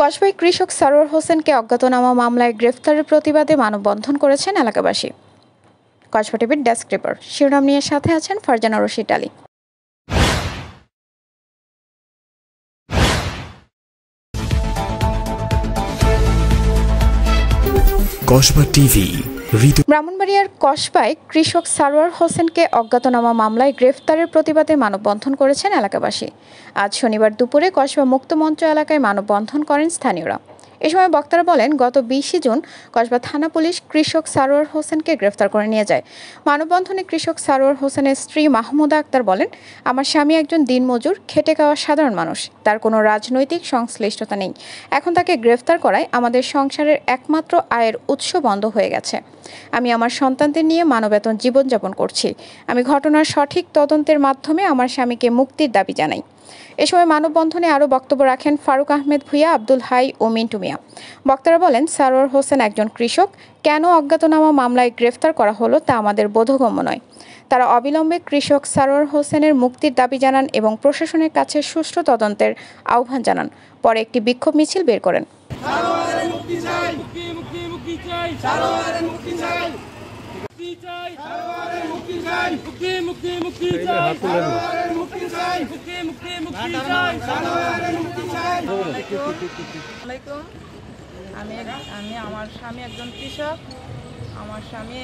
কসবায় কৃষক সারোয়ার হোসেনকে অজ্ঞাতনামা মামলায় গ্রেফতারের প্রতিবাদে মানববন্ধন করেছেন এলাকাবাসী। কসবা টিভির ডেস্ক রিপোর্ট শিরোনাম নিয়ে সাথে আছেন ফারজানা রশিদ আলী। কসবা টিভি। ব্রাহ্মণবাড়িয়ার কসবায় কৃষক সারোয়ার হোসেনকে অজ্ঞাতনামা মামলায় গ্রেফতারের প্রতিবাদে মানববন্ধন করেছেন এলাকাবাসী। আজ শনিবার দুপুরে কসবা মুক্ত মঞ্চ এলাকায় মানববন্ধন করেন স্থানীয়রা। এ সময় বক্তারা বলেন, গত 20 জুন কসবা থানা পুলিশ কৃষক সারোয়ার হোসেনকে গ্রেফতার করে নিয়ে যায়। মানববন্ধনে কৃষক সারোয়ার হোসেনের স্ত্রী মাহমুদা আক্তার বলেন, আমার স্বামী একজন দিনমজুর, খেটে খাওয়া সাধারণ মানুষ, তার কোনো রাজনৈতিক সংশ্লিষ্টতা নেই। এখন তাকে গ্রেফতার করায় আমাদের সংসারের একমাত্র আয়ের উৎস বন্ধ হয়ে গেছে। আমি আমার সন্তানদের নিয়ে মানবেতর জীবনযাপন করছি। আমি ঘটনার সঠিক তদন্তের মাধ্যমে আমার স্বামীকে মুক্তির দাবি জানাই। এ সময় মানববন্ধনে আরও বক্তব্য রাখেন ফারুক আহমেদ ভুঁইয়া, আব্দুল হাই ও মিন্টু মিয়া। বক্তারা বলেন, সারোয়ার হোসেন একজন কৃষক, কেন অজ্ঞাতনামা মামলায় গ্রেফতার করা হলো তা আমাদের বোধগম্য নয়। তারা অবিলম্বে কৃষক সারোয়ার হোসেনের মুক্তির দাবি জানান এবং প্রশাসনের কাছে সুষ্ঠু তদন্তের আহ্বান জানান। পরে একটি বিক্ষোভ মিছিল বের করেন। আমি আমার স্বামী একজন কৃষক। আমার স্বামী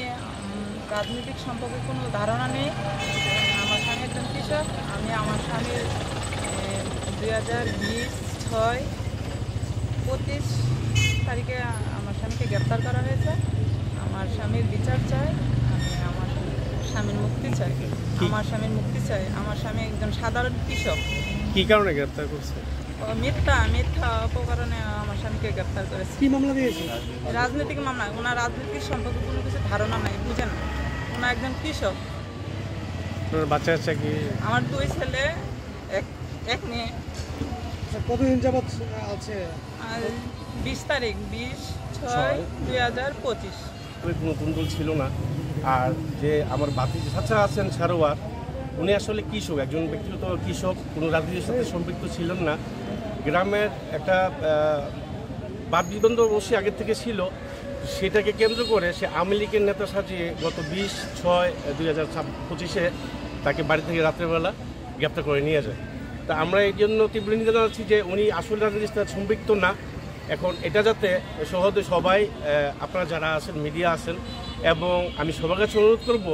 রাজনৈতিক সম্পর্কে কোনো ধারণা নেই। আমার স্বামী একজন কৃষক। আমি আমার স্বামীর 2020-6-25 তারিখে আমার স্বামীকে গ্রেপ্তার করা হয়েছে। আমার স্বামীর বিচার চাই, আমি আমার স্বামীর মুক্তি চাই। আমার স্বামীর মুক্তি চাই। আমার স্বামী একজন সাধারণ কৃষক। কি কারণে গ্রেফতার করছে? মিথ্যা অপকারণে আমার স্বামীকে গ্রেফতার করেছে। কি মামলা দিয়েছে? রাজনৈতিক মামলা। ওনার রাজনৈতিক সম্পর্কে কোনো কিছু ধারণা নাই, বুঝেন। ওনার একজন কৃষক। বাচ্চা আছে কি? আমার 2 ছেলে, এক মেয়ে। কতদিন যাবত আছে? 20 তারিখ 20/6/2025। নতুন দল ছিল না। আর যে আমার বাতিজি চাচা আছেন সারোয়ার, উনি আসলে কৃষক, একজন ব্যক্তিগত কৃষক, কোনো রাজনীতির সাথে সম্পৃক্ত ছিলেন না। গ্রামের একটা বাদ বিবন্ধ অবশ্যই আগের থেকে ছিল, সেটাকে কেন্দ্র করে সে আওয়ামী লীগের নেতা সাজিয়ে গত 20/6/2025 তাকে বাড়ি থেকে রাত্রেবেলা গ্রেপ্তার করে নিয়ে যায়। তা আমরা এই জন্য তীব্র নিন্দা জানাচ্ছি যে উনি আসলে রাজনীতির সাথে সম্পৃক্ত না। এখন এটা যাতে সহজে সবাই, আপনারা যারা আছেন, মিডিয়া আছেন, এবং আমি সবার কাছে অনুরোধ করবো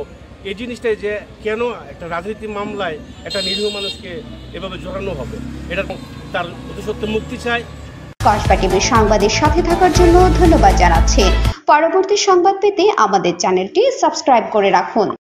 এই জিনিসটাই যে কেন একটা রাজনীতি মামলায় একটা নিরীহ মানুষকে এভাবে জড়ানো হবে, এটা তার অতি সত্য মুক্তি চাই। কসবা টিভির সংবাদের সাথে থাকার জন্য ধন্যবাদ জানাচ্ছি। পরবর্তী সংবাদ পেতে আমাদের চ্যানেলটি সাবস্ক্রাইব করে রাখুন।